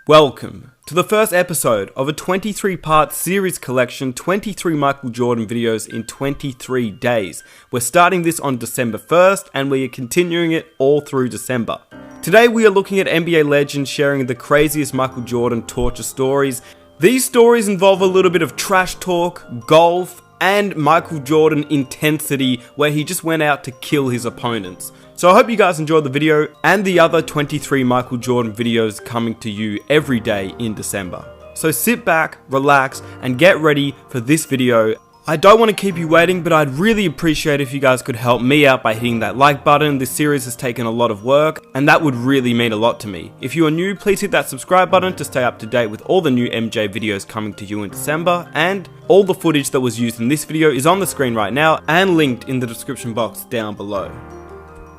Welcome to the first episode of a 23-part series collection, 23 Michael Jordan videos in 23 days. We're starting this on December 1st and we are continuing it all through December. Today we are looking at NBA legends sharing the craziest Michael Jordan torture stories. These stories involve a little bit of trash talk, golf, and Michael Jordan intensity where he just went out to kill his opponents. So I hope you guys enjoyed the video and the other 23 Michael Jordan videos coming to you every day in December. So sit back, relax, and get ready for this video. I don't want to keep you waiting, but I'd really appreciate if you guys could help me out by hitting that like button. This series has taken a lot of work, and that would really mean a lot to me. If you are new, please hit that subscribe button to stay up to date with all the new MJ videos coming to you in December, and all the footage that was used in this video is on the screen right now and linked in the description box down below.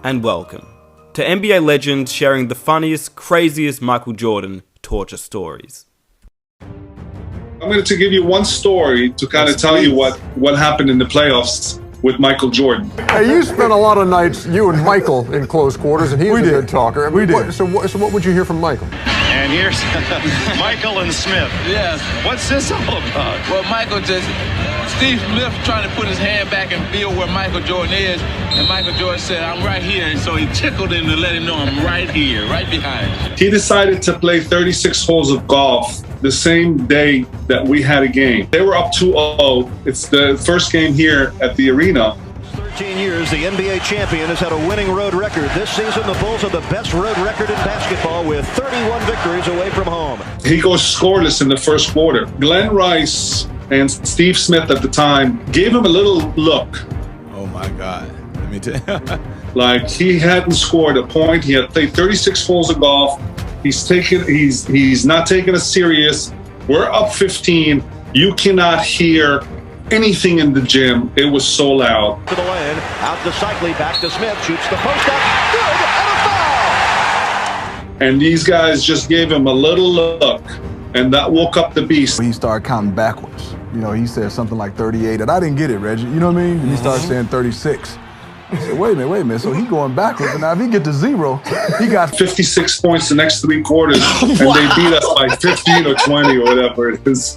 And welcome to NBA legends sharing the funniest, craziest Michael Jordan torture stories. I'm going to give you one story to kind of tell you what happened in the playoffs with Michael Jordan. Hey, you spent a lot of nights, you and Michael, in close quarters, and he was a good talker. I mean, so what would you hear from Michael? And here's Michael and Smith. Yes. What's this all about? Well, Steve Smith trying to put his hand back and feel where Michael Jordan is, and Michael Jordan said, "I'm right here," and so he tickled him to let him know I'm right here, right behind. He decided to play 36 holes of golf the same day that we had a game. They were up 2-0. It's the first game here at the arena. 13 years, the NBA champion has had a winning road record. This season, the Bulls have the best road record in basketball with 31 victories away from home. He goes scoreless in the first quarter. Glenn Rice and Steve Smith at the time gave him a little look. Oh my God. Let me tell you. Like he hadn't scored a point. He had played 36 holes of golf. He's not taking us serious. We're up 15. You cannot hear anything in the gym. It was so loud. To the lane, out to Cycli, back to Smith, shoots the post up, good, and a foul! And these guys just gave him a little look, and that woke up the beast. He started counting backwards. You know, he said something like 38, and I didn't get it, Reggie. You know what I mean? And he started saying 36. I said, wait a minute. So he going backwards, and now if he get to 0, he got 56 points the next 3 quarters, and they beat us by 15 or 20 or whatever it is.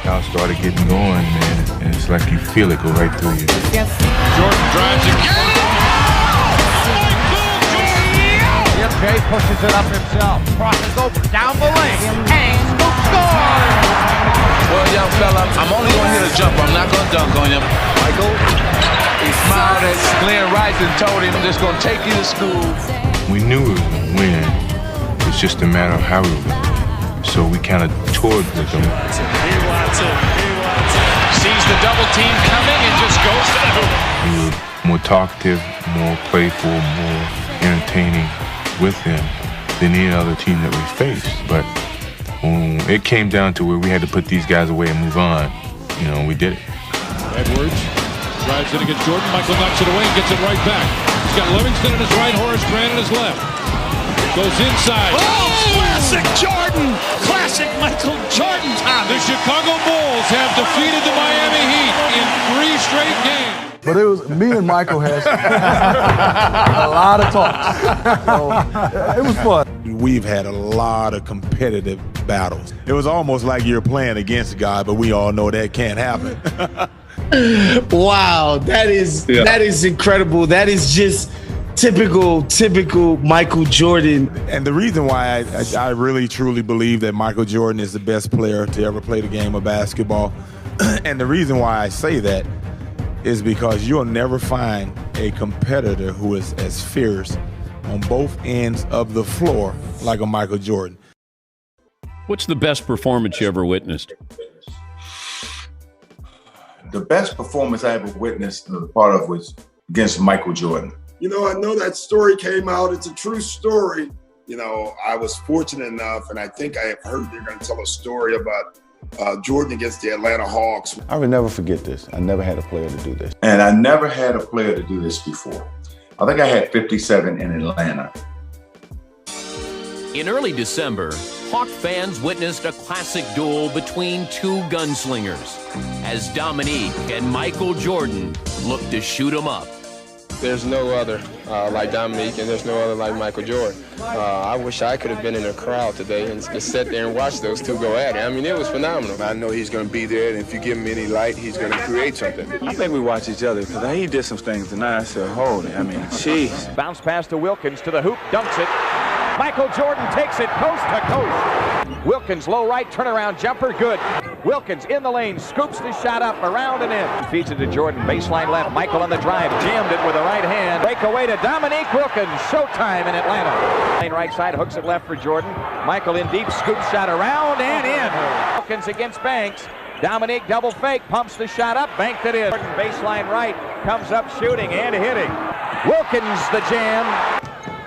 Y'all started getting going, man, and it's like you feel it go right through you. Jordan drives again. Yep, Jay pushes it up himself. Crosses over, down the lane. Hangs, scores! Well, young fella, I'm only going to hit a jumper. I'm not going to dunk on you. Michael, he smiled at Glenn Rice and told him, I'm just going to take you to school. We knew we were going to win. It's just a matter of how we were going to win. So we kind of toured with them. Sees the double team coming and just goes to the hoop. We were more talkative, more playful, more entertaining with them than any other team that we faced. But when it came down to where we had to put these guys away and move on, you know, we did it. Edwards drives it against Jordan. Michael knocks it away and gets it right back. He's got Livingston in his right, Horace Grant in his left. Goes inside. Oh, classic Jordan! Classic Michael Jordan time. The Chicago Bulls have defeated the Miami Heat in 3 straight games. But it was me and Michael had a lot of talks. So, it was fun. We've had a lot of competitive battles. It was almost like you're playing against God, but we all know that can't happen. Wow, that is incredible. That is just typical Michael Jordan. And the reason why I really truly believe that Michael Jordan is the best player to ever play the game of basketball, and the reason why I say that is because you'll never find a competitor who is as fierce on both ends of the floor like a Michael Jordan. What's the best performance you ever witnessed? The best performance I ever witnessed part of was against Michael Jordan. You know, I know that story came out. It's a true story. You know, I was fortunate enough, and I think I have heard you're going to tell a story about Jordan against the Atlanta Hawks. I will never forget this. I never had a player to do this. And I never had a player to do this before. I think I had 57 in Atlanta. In early December, Hawk fans witnessed a classic duel between 2 gunslingers as Dominique and Michael Jordan looked to shoot 'em up. There's no other like Dominique, and there's no other like Michael Jordan. I wish I could have been in the crowd today and just sat there and watched those two go at it. I mean, it was phenomenal. I know he's going to be there, and if you give him any light, he's going to create something. I think we watch each other because he did some things tonight. I said, holy, I mean, jeez. Bounce pass to Wilkins to the hoop, dunks it. Michael Jordan takes it coast to coast. Wilkins, low right, turnaround jumper, good. Wilkins in the lane, scoops the shot up, around and in. Feeds it to Jordan, baseline left. Michael on the drive, jammed it with the right hand. Breakaway to Dominique Wilkins, showtime in Atlanta. Lane right side, hooks it left for Jordan. Michael in deep, scoop shot around and in. Wilkins against Banks. Dominique double fake, pumps the shot up, banked it in. Jordan baseline right, comes up shooting and hitting. Wilkins the jam.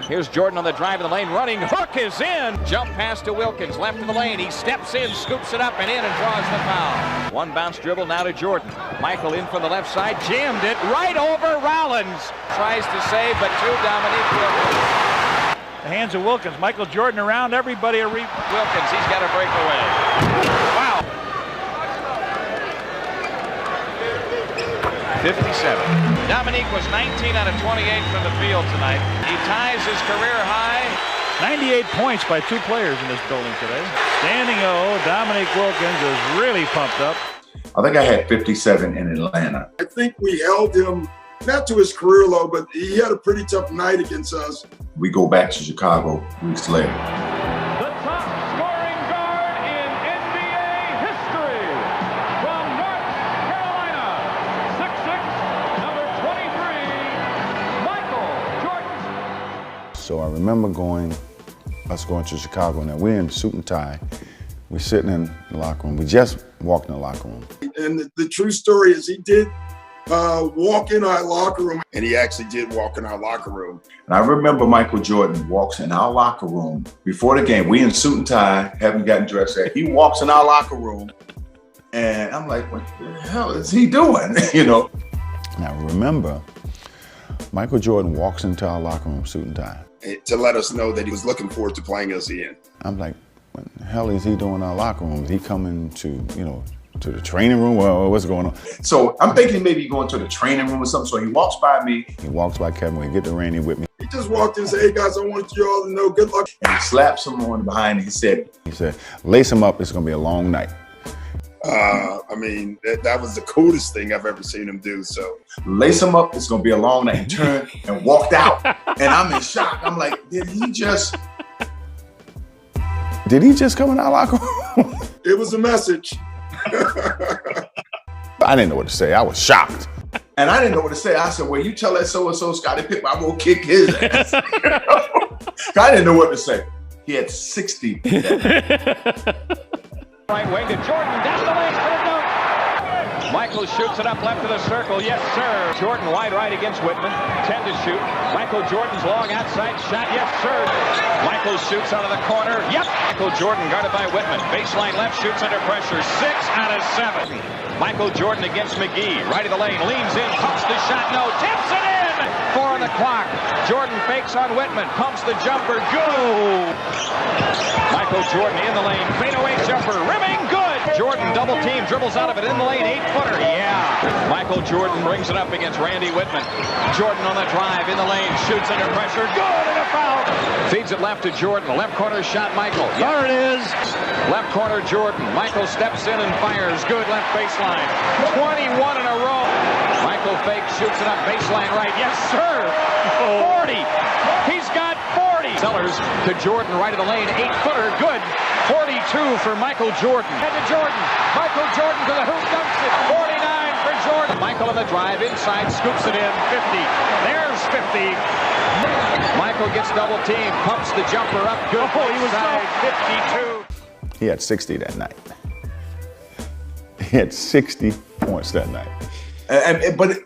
Here's Jordan on the drive in the lane, running, hook is in. Jump pass to Wilkins, left of the lane. He steps in, scoops it up and in and draws the foul. One bounce dribble now to Jordan. Michael in from the left side, jammed it right over Rollins. Tries to save, but to Dominique Wilkins. The hands of Wilkins. Michael Jordan around everybody. Wilkins, he's got a breakaway. Wow. 57. Dominique was 19 out of 28 from the field tonight. He ties his career high. 98 points by two players in this building today. Standing O, Dominique Wilkins is really pumped up. I think I had 57 in Atlanta. I think we held him, not to his career low, but he had a pretty tough night against us. We go back to Chicago weeks later. So I remember us going to Chicago. Now we're in suit and tie. We're sitting in the locker room. We just walked in the locker room. And the true story is he did walk in our locker room. And he actually did walk in our locker room. And I remember Michael Jordan walks in our locker room before the game. We in suit and tie, haven't gotten dressed yet. He walks in our locker room. And I'm like, what the hell is he doing? You know? Now remember, Michael Jordan walks into our locker room suit and tie. To let us know that he was looking forward to playing us again. I'm like, what the hell is he doing in our locker room? Is he coming to, to the training room? Well, what's going on? So I'm thinking maybe going to the training room or something. So he walks by me. He walks by Kevin. We get to Randy with me. He just walked in and said, hey guys, I want you all to know good luck. And he slapped someone behind and he said, lace him up. It's going to be a long night. I mean, that was the coolest thing I've ever seen him do. So lace him up. It's going to be a long night. He turned and walked out. And I'm in shock. I'm like, did he just come in our locker room? It was a message. I didn't know what to say. I was shocked. And I didn't know what to say. I said, well, you tell that so-and-so Scottie Pippen, I'm going to kick his ass. I didn't know what to say. He had 60. Right wing to Jordan, down the lane for the dunk. Michael shoots it up left of the circle, yes sir. Jordan wide right against Whitman, 10 to shoot. Michael Jordan's long outside shot, yes sir. Michael shoots out of the corner, yep. Michael Jordan guarded by Whitman, baseline left, shoots under pressure, 6 out of 7. Michael Jordan against McGee, right of the lane, leans in, pumps the shot, no, tips it in. 4 on the clock. Jordan fakes on Whitman, pumps the jumper, go. Michael Jordan in the lane, fadeaway jumper, rimming, good. Jordan double team, dribbles out of it in the lane, 8-footer, yeah. Michael Jordan brings it up against Randy Whitman. Jordan on the drive, in the lane, shoots under pressure, good, and a foul. Feeds it left to Jordan, left corner shot, Michael. There it is. Left corner, Jordan. Michael steps in and fires, good, left baseline. 21 in a row. Michael fakes, shoots it up, baseline right, yes sir. 40. He's got 40. Sellers to Jordan, right of the lane, 8-footer, good. 42 for Michael Jordan. And to Jordan. Michael Jordan to the hoop, dunks it. 49 for Jordan. Michael on the drive, inside, scoops it in. 50. There's 50. Michael gets double team, pumps the jumper up, good. He was inside, 52. He had 60 that night. He had 60 points that night. But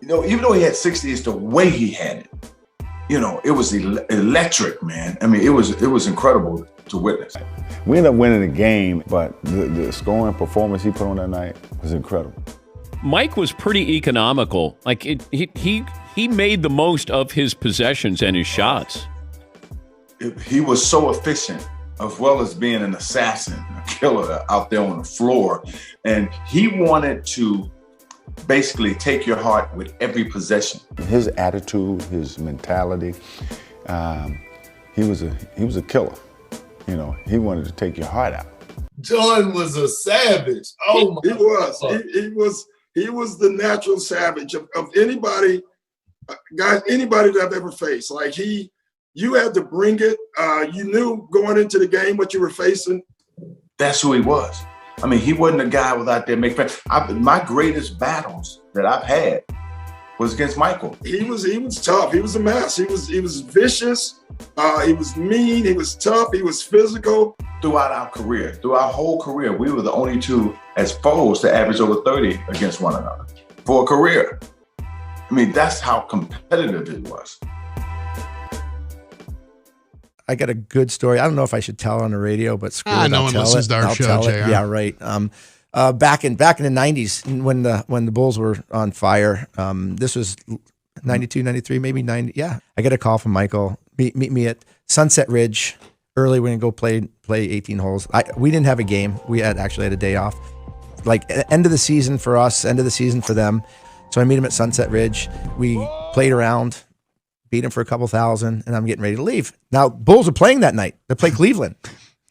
even though he had 60, it's the way he had it. It was electric, man. I mean, it was incredible to witness. We ended up winning the game, but the scoring performance he put on that night was incredible. Mike was pretty economical. Like he made the most of his possessions and his shots. He was so efficient, as well as being an assassin, a killer out there on the floor, and he wanted to basically take your heart with every possession. His attitude, his mentality, he was a killer. You know, he wanted to take your heart out. Jordan was a savage. Oh my! He was the natural savage of anybody, guys, anybody that I've ever faced. Like you had to bring it. You knew going into the game what you were facing. That's who he was. I mean, he wasn't a guy without there making friends. My greatest battles that I've had was against Michael. He was tough. He was a mess. He was vicious. He was mean. He was tough. He was physical. Throughout our whole career, we were the only two as foes to average over 30 against one another for a career. I mean, that's how competitive it was. I got a good story. I don't know if I should tell it on the radio, but screw it. No one listens to our show, JR. Yeah, right. Back in the 90s when the Bulls were on fire, this was 92, 93, maybe 90. Yeah. I get a call from Michael. Meet me at Sunset Ridge early. We're going to go play 18 holes. We didn't have a game. We actually had a day off. Like end of the season for us, end of the season for them. So I meet him at Sunset Ridge. We played around, beat him for a couple thousand, and I'm getting ready to leave. Now, Bulls are playing that night. They play Cleveland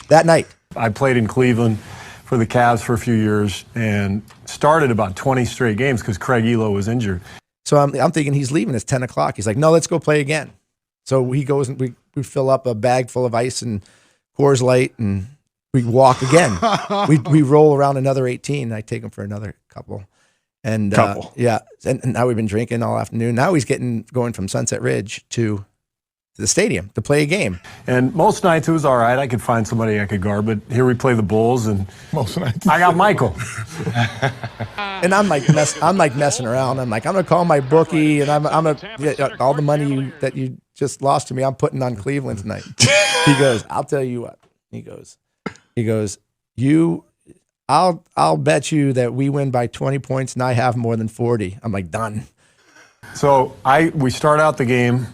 that night. I played in Cleveland for the Cavs for a few years and started about 20 straight games because Craig Elo was injured. So I'm thinking he's leaving. It's 10 o'clock. He's like, no, let's go play again. So he goes and we fill up a bag full of ice and Coors Light, and we walk again. we roll around another 18. I take him for another couple. And yeah, and now we've been drinking all afternoon. Now he's going from Sunset Ridge to the stadium to play a game. And most nights it was all right. I could find somebody I could guard, but here we play the Bulls, and most nights I got Michael. And I'm like messing around. I'm like, I'm gonna call my bookie, and I'm gonna all the money that you just lost to me, I'm putting on Cleveland tonight. He goes, I'll tell you what. He goes, I'll bet you that we win by 20 points and I have more than 40. I'm like, done. So we start out the game.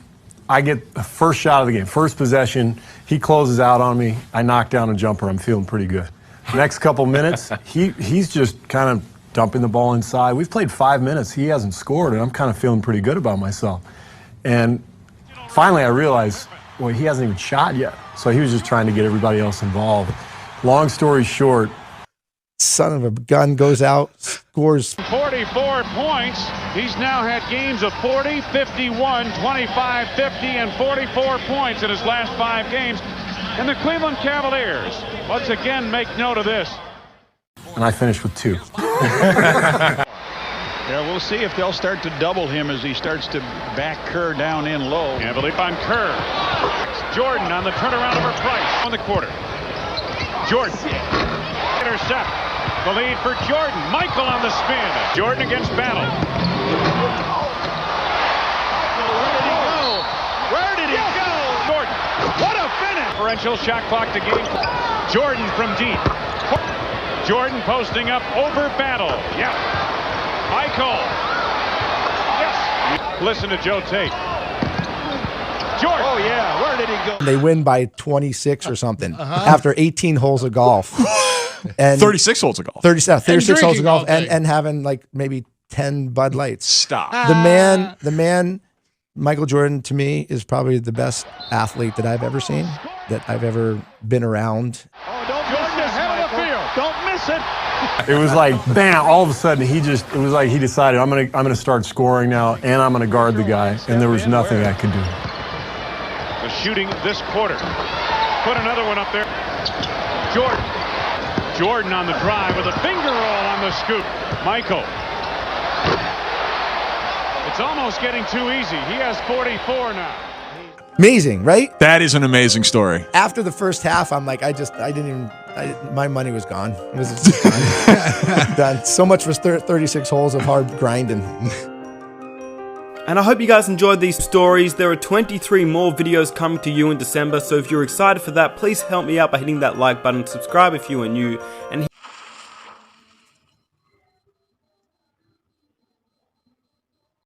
I get the first shot of the game, first possession. He closes out on me. I knock down a jumper. I'm feeling pretty good. Next couple minutes, he's just kind of dumping the ball inside. We've played 5 minutes. He hasn't scored, and I'm kind of feeling pretty good about myself. And finally, I realized, well, he hasn't even shot yet. So he was just trying to get everybody else involved. Long story short, son of a gun goes out, scores 44 points. He's now had games of 40, 51, 25, 50, and 44 points in his last 5 games. And the Cleveland Cavaliers, once again, make note of this. And I finished with 2. Yeah, we'll see if they'll start to double him as he starts to back Kerr down in low. Cavalier on Kerr. Jordan on the turnaround over Price on the quarter. Jordan. Intercept. The lead for Jordan. Michael on the spin. Jordan against Battle. Where did he go? Jordan. What a finish. Differential shot clock to game. Jordan from deep. Jordan posting up over Battle. Yeah. Michael. Yes. Listen to Joe Tate. Jordan. Oh, yeah. Where did he go? They win by 26 or something after 18 holes of golf. And 36 holes of golf. 36 holes of golf and having like maybe 10 Bud Lights. Stop. The man, Michael Jordan, to me, is probably the best athlete that I've ever seen, that I've ever been around. Oh, don't miss this, Michael. Don't miss it. It was like, bam, all of a sudden it was like he decided, I'm gonna start scoring now, and I'm gonna guard the guy, and there was nothing I could do. The shooting this quarter. Put another one up there. Jordan on the drive with a finger roll on the scoop. Michael. It's almost getting too easy. He has 44 now. Amazing, right? That is an amazing story. After the first half, I'm like, my money was gone. It was done. Done. So much for 36 holes of hard grinding. And I hope you guys enjoyed these stories. There are 23 more videos coming to you in December, so if you're excited for that, please help me out by hitting that like button, subscribe if you are new, and